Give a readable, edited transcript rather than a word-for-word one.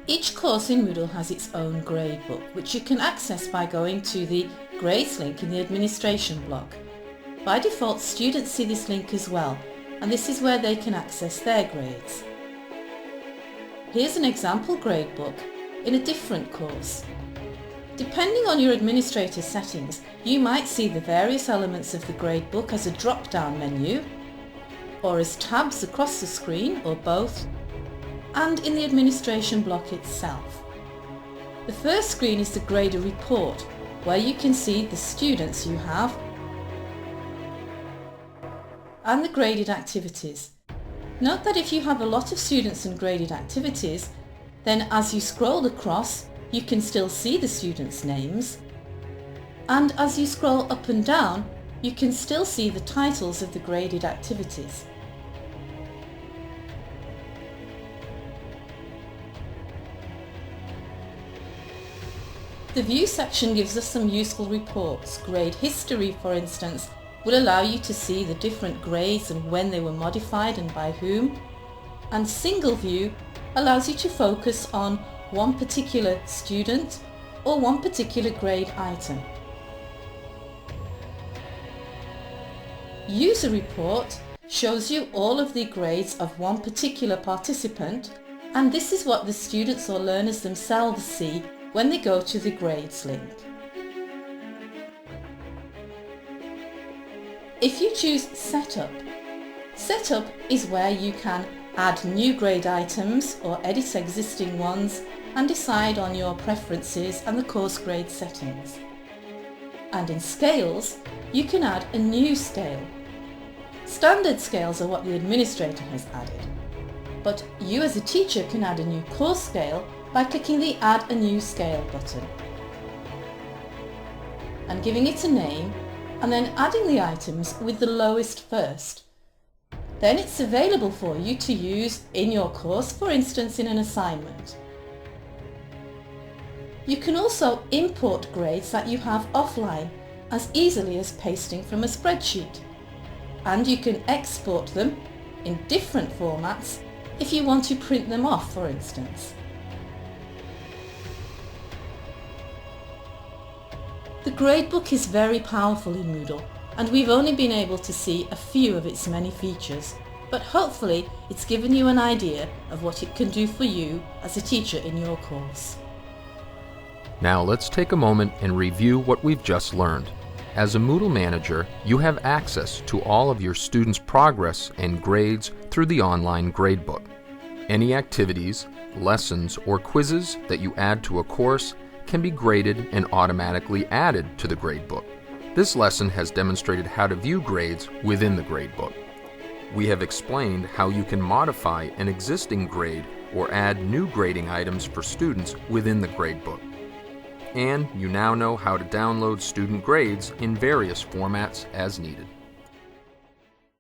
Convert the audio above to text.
Each course in Moodle has its own gradebook, which you can access by going to the Grades link in the administration block. By default, students see this link as well, and this is where they can access their grades. Here's an example gradebook in a different course. Depending on your administrator settings, you might see the various elements of the gradebook as a drop-down menu, or as tabs across the screen, or both, and in the administration block itself. The first screen is the grader report, where you can see the students you have and the graded activities. Note that if you have a lot of students and graded activities, then as you scroll across, you can still see the students' names, and as you scroll up and down, you can still see the titles of the graded activities. The View section gives us some useful reports. Grade history, for instance, will allow you to see the different grades and when they were modified and by whom. And Single View allows you to focus on one particular student or one particular grade item. User Report shows you all of the grades of one particular participant, and this is what the students or learners themselves see when they go to the Grades link. If you choose Setup, Setup is where you can add new grade items or edit existing ones and decide on your preferences and the course grade settings. And in Scales, you can add a new scale. Standard scales are what the administrator has added, but you as a teacher can add a new course scale by clicking the Add a New Scale button and giving it a name, and then adding the items with the lowest first. Then it's available for you to use in your course, for instance in an assignment. You can also import grades that you have offline as easily as pasting from a spreadsheet, and you can export them in different formats if you want to print them off, for instance. The gradebook is very powerful in Moodle, and we've only been able to see a few of its many features, but hopefully it's given you an idea of what it can do for you as a teacher in your course. Now let's take a moment and review what we've just learned. As a Moodle manager, you have access to all of your students' progress and grades through the online gradebook. Any activities, lessons, or quizzes that you add to a course can be graded and automatically added to the gradebook. This lesson has demonstrated how to view grades within the gradebook. We have explained how you can modify an existing grade or add new grading items for students within the gradebook. And you now know how to download student grades in various formats as needed.